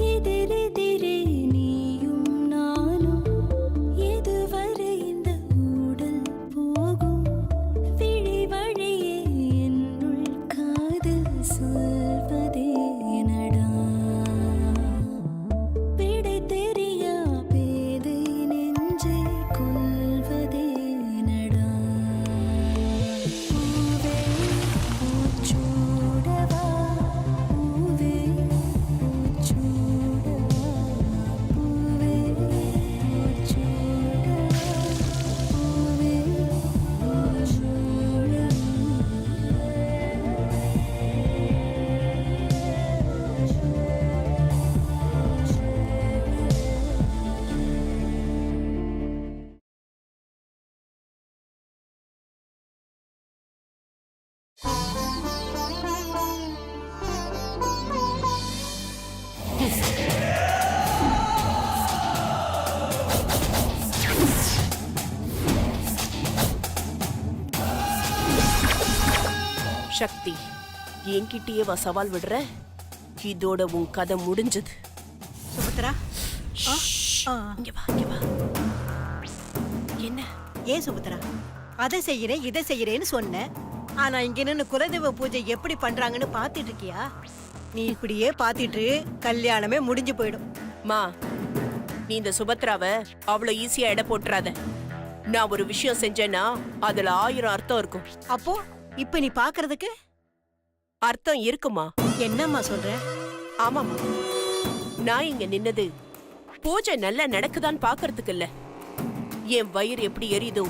எதிரெதிரே நீயும் நானும் எதுவரை இந்த ஊடல் போகும் விழி வழியே என்னுள் காதல் சொல்வதே நடா விடை தெரியா பேதை நெஞ்சை கொள்வதே நடா பூவே பூச்சூடவா பூவே பூச்சூடவா பூவே பூச்சூடவா பூவே சக்தி, என்கிட்டயே வா சவால் விடுற? இதோட உன் கதை முடிஞ்சது. சுபத்ரா, இங்க வா, இங்க வா. என்ன? ஏன் சுபத்ரா, அதை செய்யறேன் இதை செய்யறேன்னு சொன்ன. ஆனா இங்க நின்னு குலதெய்வ பூஜை எப்படி பண்றாங்கன்னு பாத்துட்டு இருக்கியா? நீ இப்படியே பாத்துட்டு கல்யாணமே முடிஞ்சு போயிடும். மா, நீ இந்த சுபத்ராவை அவ்வளவு ஈஸியா எடை போட்டுறாத. நான் ஒரு விஷயம் செஞ்சேன்னா அதுல 1000 அர்த்தம் இருக்கும். அப்போ இப்ப நீ பாக்குறதுக்கு அர்த்தம் இருக்குமா? என்னம்மா சொல்ற? ஆமாமா, நான் இங்க நின்னது பூஜை நல்லா நடக்குதான்னு பாக்குறதுக்கு இல்ல. என் வயிறு எப்படி எரியுதோ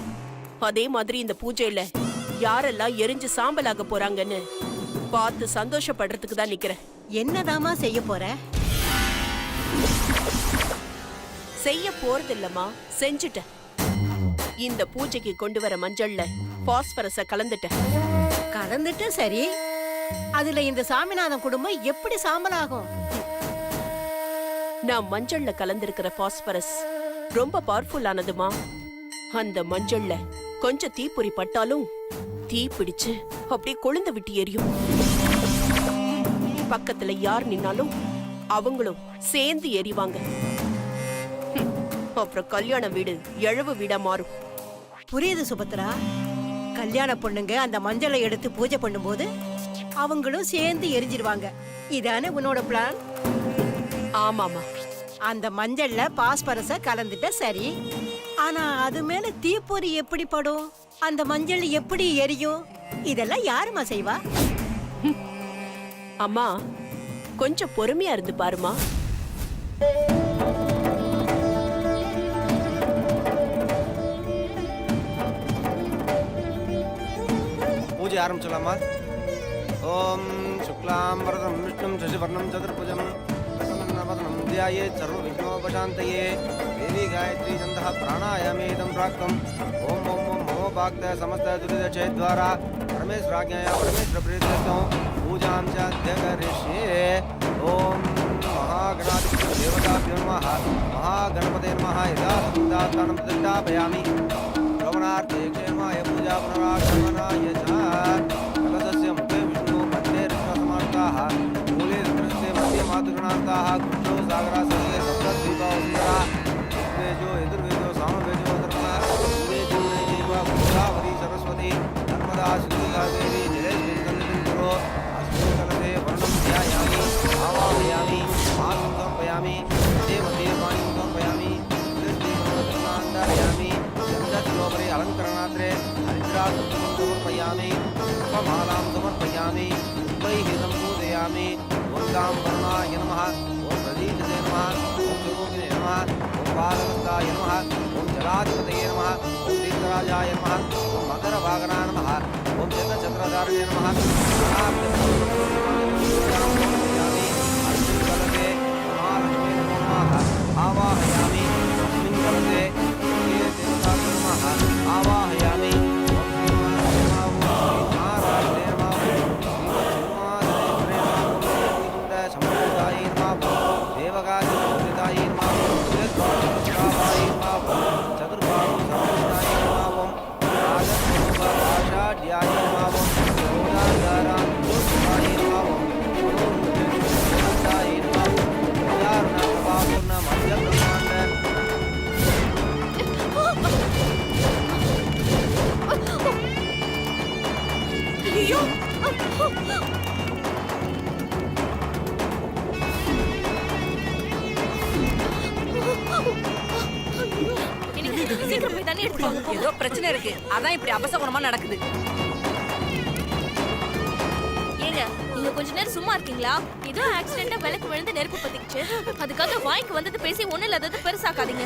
அதே மாதிரி இந்த பூஜையில யாரெல்லாம் எரிஞ்சு சாம்பலாக போறாங்கன்னு பார்த்து சந்தோஷப்படுறதுக்கு தான் நிக்கிறேன். என்னதாமா செய்ய போற? செய்ய போறது இல்லம்மா, செஞ்சுட்டேன். இந்த பூஜைக்கு கொண்டு வர மஞ்சள்ல பாஸ்பரஸ கலந்துட்டேன். கலந்துட்டு சரி, அதுல இந்த சாமிநாதன் குடும்பம் எப்படி சாம்பலாகும்? நான் மஞ்சள்ல கலந்திருக்கிற பாஸ்பரஸ் ரொம்ப பவர்ஃபுல்லானதுமா. அந்த மஞ்சள்ல கொஞ்சம் தீப்பொறி பட்டாலும் தீ பிடிச்சு அப்படியே கொழுந்து விட்டு எரியும். பக்கத்துல யார் நின்னாலும் அவங்களும் சேர்ந்து எரிவாங்க. அப்புறம் கல்யாண வீடு எழவு வீடா மாறும். புரியுது சுபத்ரா. கல்யாண பொண்ணுங்க அந்த மஞ்சளை எடுத்து பூஜை பண்ணும்போது அவங்களும் சேர்ந்து எரிஞ்சிருவாங்க. இதானே உன்னோட பிளான்? ஆமாமா. அந்த மஞ்சள்ல பாஸ்பரஸ கலந்துட்ட சரி, ஆனா அது மேல தீப்பொறி எப்படி படும்? அந்த மஞ்சள் எப்படி எரியும்? இதெல்லாம் யாருமா செய்வா? அம்மா, கொஞ்சம் பொறுமையா இருந்து பாருமா. பூஜை ஆரம்பிச்சலாமா? ஓம் சுக்லாம் வரதம் விஷ்ணும் சசிவர்ணம் சதுர்புஜம் பிரசன்னவதனம் ध्यायेत् सर्वविघ्नोपशान्तये देवी गायत्री छन्दः प्राणायामेदं प्राक्तम् ओम ओम ओम ममो भक्त समस्त दुरितक्षयद्वारा परमेश्वराज्ञया परमेश्वरप्रीत्यर्थं पूजां च अध्यकरिष्ये। ओम महागणाधिपति देवताभ्यो नमः। महागणपते नमः। यदा सप्तात्तानं प्रतिष्ठापयामि श्रवणार्थे क्षेमाय पूजा पुनरागमनाय च। कलशस्य मुखे विष्णु मध्ये ऋष्णसमार्ताः मूले रुद्रस्य मध्ये मातृगणान्ताः कृष्णो सागरासने सप्तद्वीपा वेजो यजुर्वेदो सामवेदो धर्मः वेदो नैव गोदावरी सरस्वती नर्मदा सिन्धुः देवी जलेस्मिन् सन्निधिं कुरु। अस्मिन् कलशे वर्णं ध्यायामि आवाहयामि मातं समर्पयामि मध्ये मध्ये पाणिं समर्पयामि न्दारयामि चन्दनोपरि अलङ्करणात्रे हरिद्रासुतं समर्पयामि पुष्पमालां समर्पयामि पुष्पैः सम्पूजयामि। ॐ वर्णाय नमः। ॐ प्रदीपते नमः। ॐ स्वरूपिणे नमः। ॐ बालवस्ताय नमः। ॐ जलाधिपतये नमः। ॐ तीर्थराजाय नमः। ॐ मकरवाहनाय नमः। ॐ शतचक्रधारिणे नमः। अस्मिन् कलशे महालक्ष्मी नमः आवाहयामि। अस्मिन् कलशे नमः आवाहयामि। எடுத்துக்கோங்க. ஏதோ பிரச்சனை இருக்கு, அதான் இப்படி அபசகுணமா நடக்குது. ஏங்க நீங்க கொஞ்ச நேரம் சும்மா இருக்கீங்களா? ஏதோ ஆக்சிடென்ட்டா விளக்கு விழுந்து நெருப்பு பத்திக்கிச்சு. அதுக்காக வாய்க்கு வந்தது பேசி ஒண்ணு இல்லாதது பெருசாக்காதீங்க.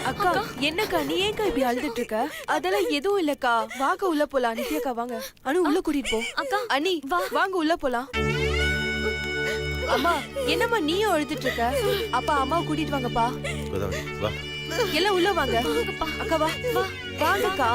அக்கா என்னக்கா நீ ஏன்க்கா இப்படி அழுதுட்டு இருக்க? அதெல்லாம் எதுவும் இல்லக்கா. வாங்க உள்ள போலாம். நித்யாக்கா வாங்க. அனு உள்ள கூட்டிட்டு போ. அக்கா அனி வாங்க உள்ள போலாம். அம்மா என்னம்மா நீயும் அழுதுட்டு இருக்க? அப்பா அம்மாவை கூட்டிட்டு வாங்கப்பா. வா எல்லாம் உள்ள வாங்க. அக்கா வா வா வாங்கக்கா.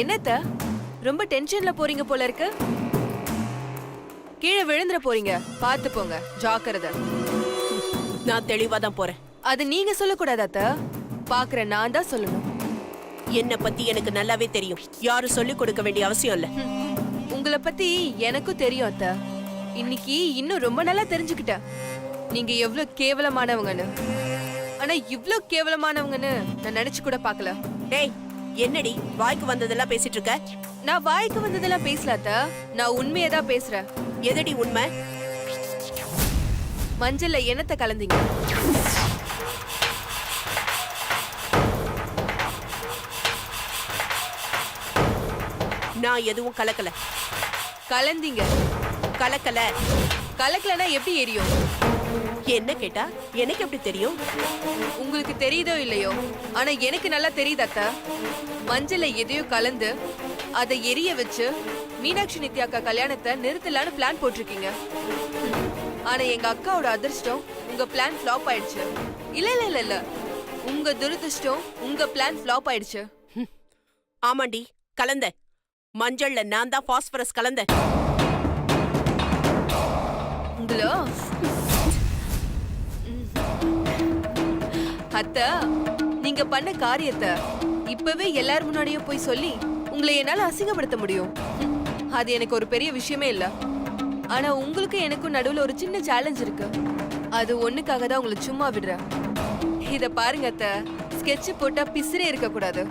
என்னத்த ரொம்ப டென்ஷன்ல போறீங்க போல இருக்கு. கீழே விழுந்துற போறீங்க, பாத்து போங்க, ஜாக்கிரதை. நான் தெளிவா தான் போறேன். அது நீங்க சொல்லக்கூடாது அத்த, பாக்குற நான் தான் சொல்லணும். என்ன பத்தி எனக்கு நல்லாவே தெரியும். யாரும் சொல்லிக் கொடுக்க வேண்டிய அவசியம் இல்ல. உங்களை பத்தி எனக்கும் தெரியும் அத்த. இன்னைக்கு இன்னும் ரொம்ப நல்லா தெரிஞ்சுக்கிட்டேன் நீங்க எவ்வளவு கேவலமானவங்கன்னு. ஆனா இவ்ளோ கேவலமானவங்கன்னு நான் நினைச்சு கூட பாக்கல. டேய் என்னடி வாய்க்கு வந்ததெல்லாம் பேசிட்டு இருக்க? நான் வாய்க்கு வந்ததெல்லாம் பேசல அத்த, நான் உண்மையை தான் பேசுறேன். எதடி உண்மை? மஞ்சள்ல என்னத்தை கலந்தீங்க? நான் எதுவும் கலக்கல. கலந்தீங்க. கலக்கல. கலக்கலனா எப்படி எரியும்? என்ன கேட்டா எனக்கு எப்படி தெரியும்? உங்களுக்கு தெரியுதோ இல்லையோ, ஆனா எனக்கு நல்லா தெரியுது அத்த. மஞ்சள்ல எதையோ கலந்து அதை எரிய வச்சு மீனாட்சி நித்யாக்கா கல்யாணத்தை நிறுத்தலான்னு பிளான் போட்டிருக்கீங்க. ஆனா எங்க அக்காவோட அதிர்ஷ்டம் உங்க பிளான் ஃப்ளாப் ஆயிடுச்சு. இல்ல இல்ல இல்ல இல்ல, உங்க துரதிர்ஷ்டம் உங்க பிளான் ஃப்ளாப் ஆயிடுச்சு. ஆமாண்டி கலந்த. மஞ்சள்ல நான் தான் பாஸ்பரஸ் கலந்த. உங்களோ அத்த, நீங்க பண்ண காரியத்தை இப்பவே எல்லார் முன்னாடியும் போய் சொல்லி உங்களை என்னால அசிங்கப்படுத்த முடியும். அது எனக்கு ஒரு பெரிய விஷயமே இல்ல. ஆனா உங்களுக்கு எனக்கும் நடுவுல ஒரு சின்ன சேலஞ்ச் இருக்கு. அது ஒண்ணுக்காக தான் உங்களை சும்மா விடுறேன். இத பாருங்க அத்த, ஸ்கெட்ச் போட்டா பிசிறே இருக்க கூடாது.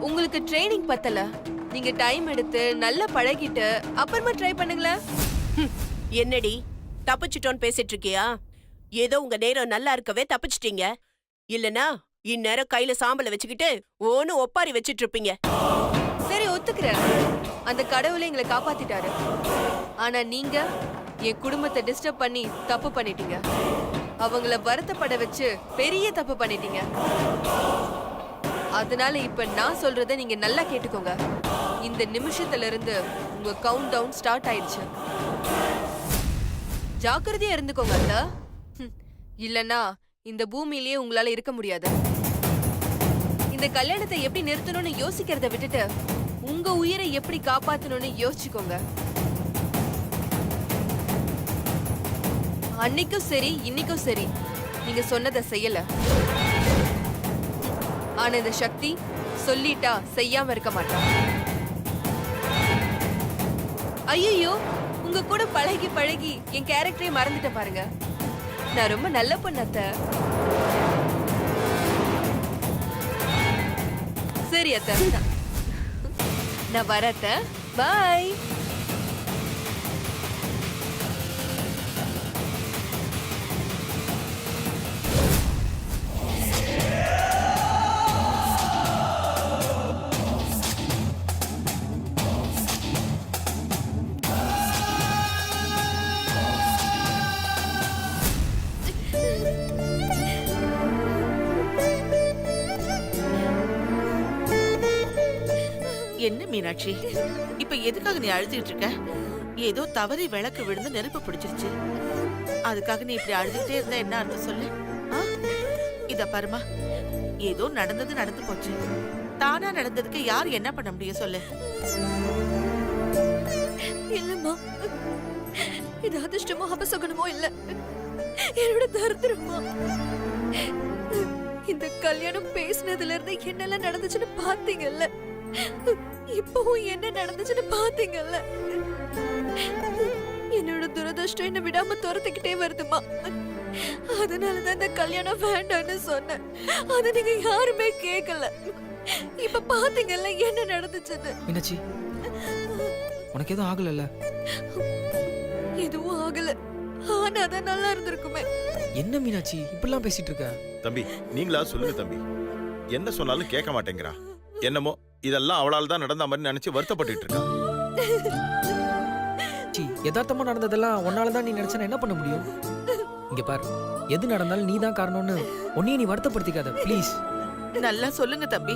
உங்களுக்கு ட்ரைனிங் பத்தல. நீங்க டைம் எடுத்து நல்லா பழகிட்டு அப்புறமா ட்ரை பண்ணுங்களேன். என்னடி தப்பிச்சிட்டோன்னு பேசிட்டு இருக்கியா? ஏதோ உங்க நேரம் நல்லா இருக்கவே தப்பிச்சிட்டீங்க. இல்லனா இந்நேரம் கையில சாம்பலை வச்சுக்கிட்டு ஓன்னு ஒப்பாரி வச்சிட்டு இருப்பீங்க. சரி ஒத்துக்கிறேன், அந்த கடவுளை எங்களை காப்பாத்திட்டாரு. ஆனா நீங்க என் குடும்பத்தை டிஸ்டர்ப் பண்ணி தப்பு பண்ணிட்டீங்க. அவங்கள வருத்தப்பட வச்சு பெரிய தப்பு பண்ணிட்டீங்க. அதனால இப்ப நான் சொல்றத நீங்க நல்லா கேட்டுக்கோங்க. இந்த நிமிஷத்துல இருந்து உங்க கவுண்ட் டவுன் ஸ்டார்ட் ஆயிடுச்சு. ஜாக்கிரதையா இருந்துக்கோங்க அத்த. இல்லனா இந்த பூமியிலேயே உங்களால இருக்க முடியாது. இந்த கல்யாணத்தை எப்படி நிறுத்தணும்னு யோசிக்கிறத விட்டுட்டு உங்க உயிரை எப்படி காப்பாத்தணும்னு யோசிச்சுக்கோங்க. அன்னைக்கும் சரி இன்னைக்கும் சரி நீங்க சொன்னதை செய்யல. ஆனா இந்த சக்தி சொல்லிட்டா செய்யாம இருக்க மாட்டான். ஐயோ, உங்க கூட பழகி பழகி என் கேரக்டரை மறந்துட்ட பாருங்க. நான் ரொம்ப நல்ல பொண்ணு அத்த. சரி அத்த, நான் வரேன் அத்த. பாய். என்ன மீனாட்சி, இப்ப எதுக்காக நீ அழுதுகிட்டு இருக்க? ஏதோ தவறி விளக்கு விழுந்து நெருப்பு பிடிச்சிருச்சு. அதுக்காக நீ இப்படி அழுதுகிட்டே இருந்தா என்ன அர்த்தம் சொல்லு? இத பாருமா, ஏதோ நடந்தது நடந்து போச்சு. தானா நடந்ததுக்கு யார் என்ன பண்ண முடியும் சொல்லு? இல்லம்மா, இது அதிர்ஷ்டமோ அபசகுனமோ இல்ல, என்னோட தரித்திரமா. இந்த கல்யாணம் பேசினதுல இருந்து என்னெல்லாம் நடந்துச்சுன்னு பாத்தீங்கல்ல, இப்பவும் என்ன நடந்துச்சுன்னு பாத்தீங்கல்ல. என்னோட துரதிர்ஷ்டம் என்ன விடாம துரத்திக்கிட்டே வருதுமா. அதனாலதான் இந்த கல்யாணம் வேண்டான்னு சொன்னேன். அத நீங்க யாருமே கேட்கல. இப்ப பாத்தீங்கல்ல என்ன நடந்துச்சுன்னு. மீனாட்சி, உனக்கு எதுவும் ஆகலல்ல? எதுவும் ஆகல, ஆனா அதான் நல்லா இருந்திருக்குமே. என்ன மீனாட்சி இப்படிலாம் பேசிட்டு இருக்க? தம்பி, நீங்களா சொல்லுங்க தம்பி. என்ன சொன்னாலும் கேட்க மாட்டேங்கிறா. என்னமோ இதெல்லாம் அவளால் தான் நடந்த மாதிரி நினைச்சு வருத்தப்பட்டு இருக்கா. யதார்த்தமா நடந்ததெல்லாம் உன்னால தான் நீ நினைச்சா என்ன பண்ண முடியும்? இங்க பாரு, எது நடந்தாலும் நீ தான் காரணம்னு உன்னையே நீ வருத்தப்படுத்திக்காத ப்ளீஸ். நல்லா சொல்லுங்க தம்பி.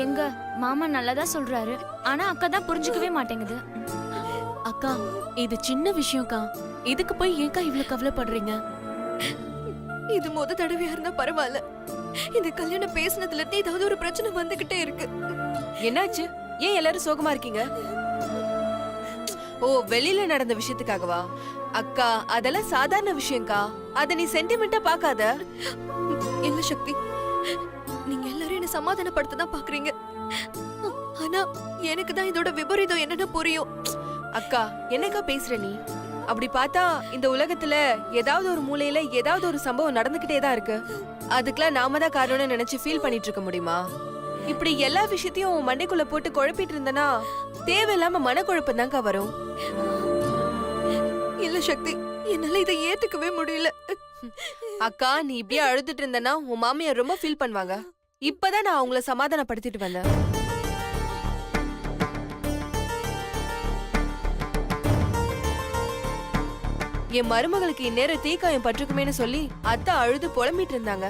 எங்க மாமா நல்லதா சொல்றாரு, ஆனா அக்கா தான் புரிஞ்சுக்கவே மாட்டேங்குது. அக்கா, இது சின்ன விஷயம்க்கா, இதுக்கு போய் ஏன்க்கா இவ்வளவு கவலைப்படுறீங்க? இது முத தடவையா இருந்தா பரவாயில்ல, இந்த கல்யாணம் பேசினதுல இருந்து ஏதாவது ஒரு பிரச்சனை வந்துகிட்டே இருக்கு. என்னாச்சு? ஏன் எல்லாரும் சோகமா இருக்கீங்க? ஓ, வெளியில நடந்த விஷயத்துக்காகவா? அக்கா, அதெல்லாம் சாதாரண விஷயம்க்கா. அத நீ சென்டிமெண்டா பாக்காத. இல்ல சக்தி, நீங்க எல்லாரும் என்ன சமாதானப்படுத்த தான் பாக்குறீங்க. ஆனா எனக்கு தான் இதோட விபரீதம் என்னன்னு புரியும். அக்கா, என்னக்கா பேசுற நீ? அப்படி பார்த்தா இந்த உலகத்துல ஏதாவது ஒரு மூலையில ஏதாவது ஒரு சம்பவம் நடந்துகிட்டே தான் இருக்கு. அதுக்கெல்லாம் நாம தான் காரணம்னு நினைச்சு ஃபீல் பண்ணிட்டு இருக்க முடியுமா? இப்படி எல்லா விஷயத்தையும் உன் மண்டைக்குள்ள போட்டு குழப்பிட்டு இருந்தனா தேவையில்லாம மனக்குழப்பம் தான்க்கா வரும். இல்ல சக்தி, என்னால இதை ஏத்துக்கவே முடியல. அக்கா, நீ இப்படியே அழுதுட்டு இருந்தனா உன் மாமியார் ரொம்ப ஃபீல் பண்ணுவாங்க. இப்பதான் நான் அவங்கள சமாதானப்படுத்திட்டு வந்தேன். என் மருமகளுக்கு இந்நேரம் தீக்காயம் பற்றுக்குமேன்னு சொல்லி அத்தை அழுது புலம்பிட்டு இருந்தாங்க.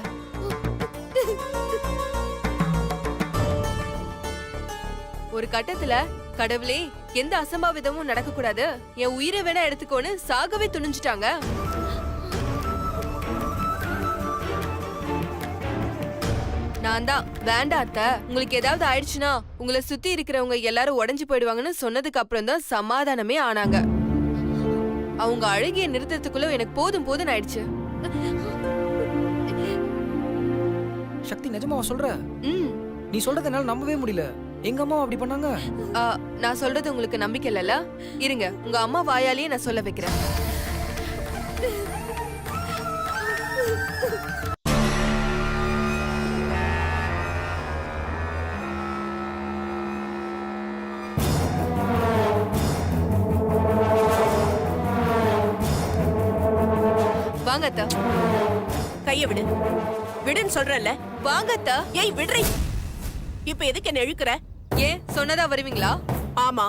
ஒரு கட்டத்துல, கடவுளே, எந்த அசம்பாவிதமும் நடக்க கூடாது, என் உயிரை வேணா எடுத்துக்கோன்னு சாகவே துணிஞ்சிட்டாங்க. நான் தான் வேண்டாம் அத்தை, உங்களுக்கு ஏதாவது ஆயிடுச்சுன்னா உங்களை சுத்தி இருக்கிறவங்க எல்லாரும் உடைஞ்சு போயிடுவாங்கன்னு சொன்னதுக்கு அப்புறம் தான் சமாதானமே ஆனாங்க. அவங்க அழுகிய நிறுத்தத்துக்குள்ள எனக்கு போதும் போதும் ஆயிடுச்சு. சக்தி, நிஜமா சொல்ற? ம், நீ சொல்றத என்னால நம்பவே முடியல. எங்க அம்மா அப்படி பண்ணாங்க? நான் சொல்றது உங்களுக்கு நம்பிக்கை இல்லல? இருங்க, உங்க அம்மா வாயாலேயே நான் சொல்ல வைக்கிறேன். வாங்க அத்தா. கைய விடு, விடுன்னு சொல்றேன்ல. வாங்க அத்தா. ஏய் விடுறி. இப்ப எதுக்கு என்ன இழுக்கிற? ஏன், சொன்னதா வருவீங்களா? ஆமா,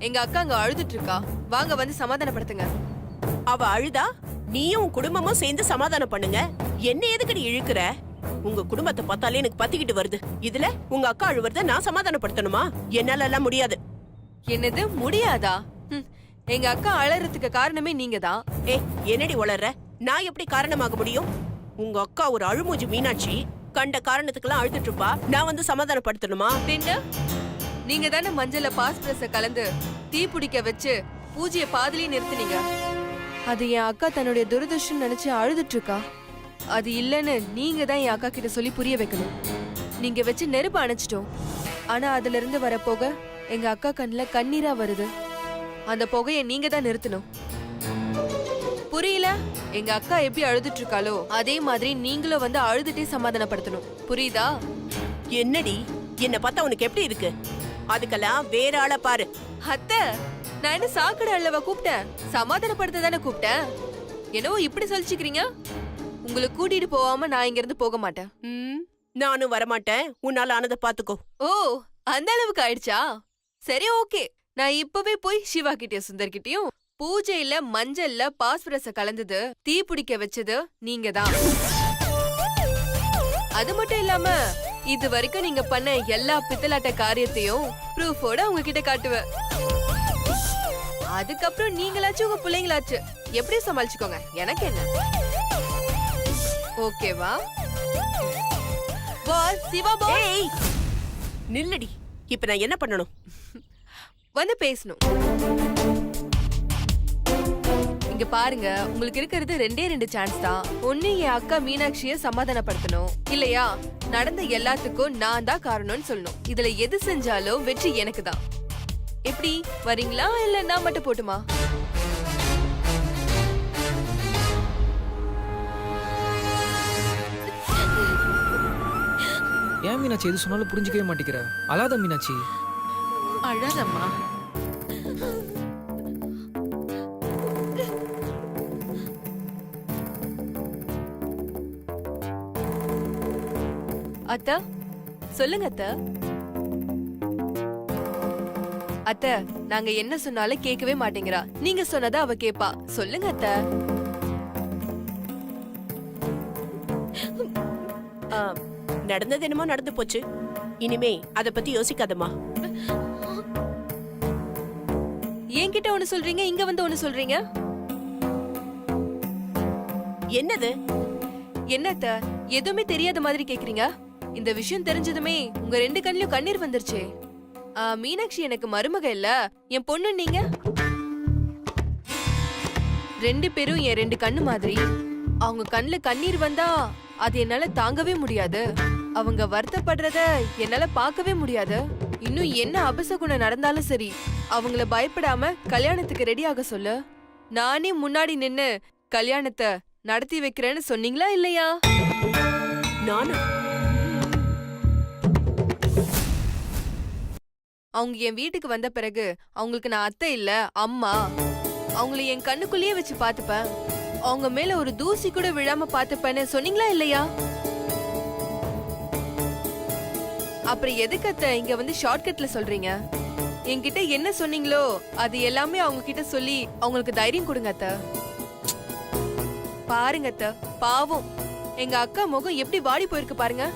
எங்க அக்கா அங்க அழுதுட்டு இருக்கா. வாங்க வந்து சமாதானப்படுத்துங்க. அவ அழுதா நீயும் உன் குடும்பமும் சேர்ந்து சமாதானம் பண்ணுங்க. என்ன எதுக்கு நீ இழுக்கிற? உங்க குடும்பத்தை பார்த்தாலே எனக்கு பத்திக்கிட்டு வருது. இதுல உங்க அக்கா அழுவுறத நான் சமாதானப்படுத்தணுமா? என்னால எல்லாம் முடியாது. என்னது முடியாதா? எங்க அக்கா அழறதுக்கு காரணமே நீங்க தான். ஏய், என்னடி வளர்ற? நான் எப்படி காரணமாக முடியும்? உங்க அக்கா ஒரு அழுமூஞ்சி மீனாட்சி, கண்ட காரணத்துக்கெல்லாம் அழுதுட்டு இருப்பா. நான் வந்து சமாதானப்படுத்தணுமா? பின்ன நீங்க தானே மஞ்சள்ல பாஸ்பரஸ கலந்து தீ பிடிக்க வச்சு பூஜைய பாதிலேயே நிறுத்தினீங்க. அது என் அக்கா தன்னுடைய துரதிர்ஷ்டம் நினைச்சு அழுதுட்டு இருக்கா. அது இல்லன்னு நீங்க தான் என் அக்கா கிட்ட சொல்லி புரிய வைக்கணும். நீங்க வச்சு நெருப்பு அணைச்சிட்டோம், ஆனா அதுல இருந்து வர புகை எங்க அக்கா கண்ணுல கண்ணீரா வருது. அந்த புகையை நீங்க தான் நிறுத்தணும். புரியல? எங்க அக்கா எப்படி அழுதுட்டு இருக்காளோ அதே மாதிரி நீங்களும் வந்து அழுதுட்டே சமாதானப்படுத்தணும். புரியுதா? என்னடி, என்ன பார்த்தா உனக்கு எப்படி இருக்கு? அதுக்கெல்லாம் வேற ஆளை பாரு. அத்தை, நான் என்ன சாக்கடை அல்லவா கூப்பிட்டேன்? சமாதானப்படுத்த தானே கூப்பிட்டேன். என்னவோ இப்படி சொல்லிச்சுக்கிறீங்க. உங்களை கூட்டிட்டு போகாம நான் இங்க இருந்து போக மாட்டேன். நானும் வரமாட்டேன். உன்னால ஆனதை பாத்துக்கோ. ஓ, அந்த அளவுக்கு ஆயிடுச்சா? சரி, ஓகே. நான் இப்பவே போய் சிவா கிட்டயும் சுந்தர் கிட்டயும் பூஜையில மஞ்சள்ல பாஸ்பரஸ கலந்தது தீ பிடிக்க வச்சது நீங்க தான். அது மட்டும் இல்லாம இது வரைக்கும் நீங்க பண்ண எல்லா பித்தலாட்ட காரியத்தையும் ப்ரூஃபோட உங்ககிட்ட காட்டுவேன். அதுக்கப்புறம் நீங்களாச்சும் உங்க பிள்ளைங்களாச்சு எப்படி சமாளிச்சுக்கோங்க, எனக்கு என்ன. ஓகேவா? பாஸ் சிவா பாஸ் ஏய் நில்லடி. இப்ப நான் என்ன பண்ணணும்? வந்து பேசணும். இங்க பாருங்க, உங்களுக்கு இருக்கிறது ரெண்டு சான்ஸ் தான். ஒண்ணு என் அக்கா மீனாட்சிய சமாதானப்படுத்தணும், இல்லையா நடந்த எல்லாத்துக்கும் நான் தான் காரணம்னு சொல்லணும். இதுல எது செஞ்சாலும் வெற்றி எனக்கு தான். எப்படி வரீங்களா இல்ல நான் மட்டும் போட்டுமா? ஏன் மீனாட்சி எது சொன்னாலும் புரிஞ்சுக்கவே மாட்டேங்கிற? அழாத மீனாட்சி. அழாதம்மா. அத்த சொல்லுங்க அத்த. அத்த நாங்க என்ன சொன்னாலும் கேட்கவே மாட்டேங்கிறா. நீங்க சொன்னதை அவ கேப்பா. சொல்லுங்க அத்த. ஆ, நடந்தது என்னமோ நடந்து போச்சு. இனிமே அத பத்தி யோசிக்காதம்மா. என்கிட்ட ஒண்ணு சொல்றீங்க, இங்க வந்து ஒண்ணு சொல்றீங்க. என்னது? என்னத்த எதுவுமே தெரியாத மாதிரி கேக்குறீங்க? இந்த விஷயம் தெரிஞ்சதுமே உங்க ரெண்டு கண்ணிலும் கண்ணீர் வந்துருச்சே. மீனாட்சி எனக்கு மருமக இல்ல, என் பொண்ணு. நீங்க ரெண்டு பேரும் என் ரெண்டு கண்ணு மாதிரி. அவங்க கண்ணுல கண்ணீர் வந்தா அது என்னால தாங்கவே முடியாது. அவங்க வருத்தப்படுறத என்னால பார்க்கவே முடியாது. இன்னும் என்ன அபசகுணம் நடந்தாலும் சரி, அவங்கள பயப்படாம கல்யாணத்துக்கு ரெடி ஆக சொல்லு. நானே முன்னாடி நின்னு கல்யாணத்தை நடத்தி வைக்கிறேன்னு சொன்னீங்களா இல்லையா? நானா? அவங்க என் வீட்டுக்கு வந்த பிறகு அவங்களுக்கு நான் அத்தை இல்ல அம்மா. அவங்கள என் கண்ணுக்குள்ளேயே வச்சு பாத்துப்பேன். அவங்க மேல ஒரு தூசி கூட விழாம பாத்துப்பேன்னு சொன்னீங்களா இல்லையா? அப்புறம் எதுக்கு அத்தை இங்க வந்து ஷார்ட்கட்ல சொல்றீங்க? என்கிட்ட என்ன சொன்னீங்களோ அது எல்லாமே அவங்க கிட்ட சொல்லி அவங்களுக்கு தைரியம் கொடுங்க அத்தை. பாருங்க அத்தை, பாவம் எங்க அக்கா முகம் எப்படி வாடி போயிருக்கு பாருங்க.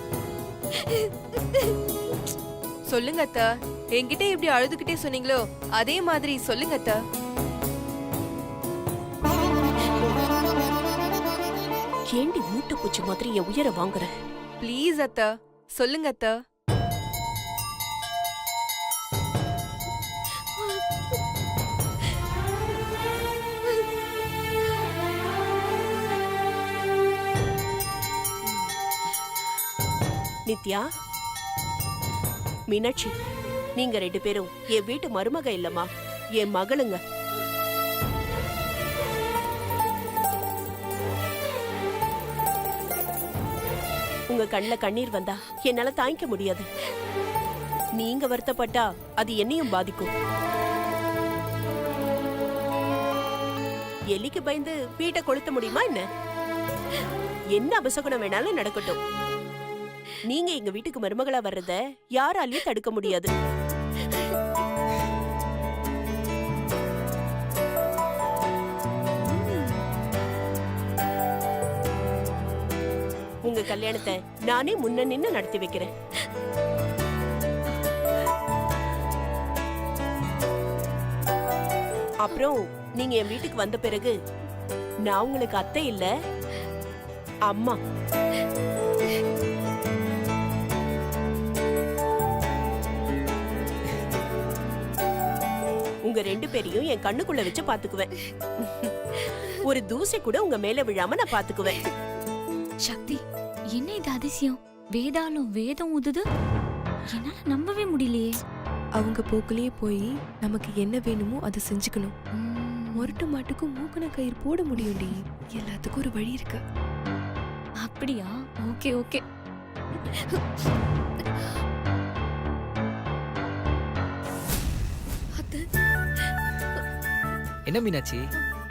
சொல்லுங்க அத்தை, என்கிட்ட எப்படி அழுதுகிட்டே சொன்னீங்களோ அதே மாதிரி சொல்லுங்க அத்தை. ஏண்டி மூட்டை பூச்சி மாதிரி என் உயர வாங்குற? ப்ளீஸ் அத்தை சொல்லுங்க அத்தை. நித்யா, மீனாட்சி, நீங்க ரெண்டு பேரும் என் வீட்டு மருமக இல்லம்மா, என் மகளுங்க. உங்க கண்ணுல கண்ணீர் வந்தா என்னால தாங்கிக்க முடியாது. நீங்க வருத்தப்பட்டா அது என்னையும் பாதிக்கும். எலிக்கு பயந்து வீட்டை கொளுத்த முடியுமா என்ன? என்ன அபசகுணம் வேணாலும் நடக்கட்டும். நீங்க எங்க வீட்டுக்கு மருமகளா வர்றத யாராலையும் தடுக்க முடியாது. உங்க கல்யாணத்தை நானே முன்ன நின்னு நடத்தி வைக்கிறேன். அப்புறம் நீங்க என் வீட்டுக்கு வந்த பிறகு நான் உங்களுக்கு அத்தை இல்ல, அம்மா. உங்க ரெண்டு பேரையும் என் கண்ணுக்குள்ள வச்சு பாத்துக்குவேன். ஒரு தூசி கூட உங்க மேல விழாம நான் பாத்துக்குவேன். சக்தி, என்ன இது அதிசயம்? வேதாலும் வேதம் ஊதுது. என்னால நம்பவே முடியலையே. அவங்க போக்குலயே போய் நமக்கு என்ன வேணுமோ அதை செஞ்சுக்கணும். மொரட்டு மாட்டுக்கும் மூக்கன கயிறு போட முடியும்டி. எல்லாத்துக்கும் ஒரு வழி இருக்கு. அப்படியா? Okay okay. என்ன மீனாட்சி,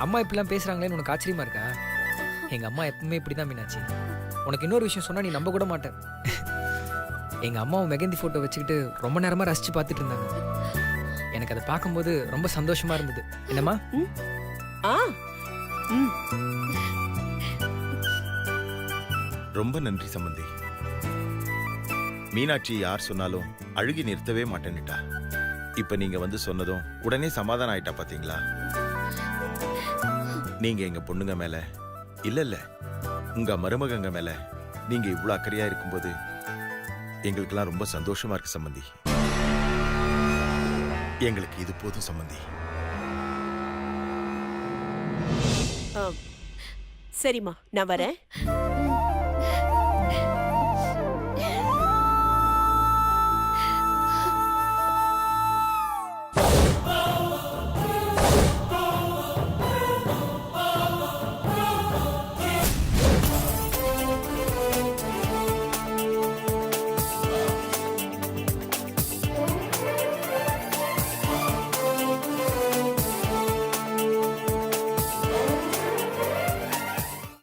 அம்மா இப்படிலாம் பேசுறாங்களேன்னு உனக்கு ஆச்சரியமா இருக்கா? எங்க அம்மா எப்பவுமே இப்படிதான் மீனாட்சி. உனக்கு இன்னொரு விஷயம் சொன்னா நீ நம்ப கூட மாட்டேன். எங்க அம்மாவும் மெகந்தி போட்டோ வச்சுக்கிட்டு ரொம்ப நேரமா ரசிச்சு பார்த்துட்டு இருந்தாங்க. எனக்கு அதை பார்க்கும்போது ரொம்ப சந்தோஷமா இருந்தது. என்னம்மா? ஆ, ரொம்ப நன்றி சம்பந்தி. மீனாட்சி யார் சொன்னாலும் அழுகி நிறுத்தவே மாட்டேன்னுட்டா. இப்ப நீங்க வந்து சொன்னதும் உடனே சமாதானம் ஆயிட்டா பாத்தீங்களா? நீங்க எங்க பொண்ணுங்க மேல இல்ல உங்க மருமகங்க மேல நீங்க இவ்வளவு அக்கறையா இருக்கும்போது எங்களுக்கெல்லாம் ரொம்ப சந்தோஷமா இருக்கு சம்பந்தி. எங்களுக்கு இது போதும் சம்பந்தி. சரிம்மா, நான் வரேன்.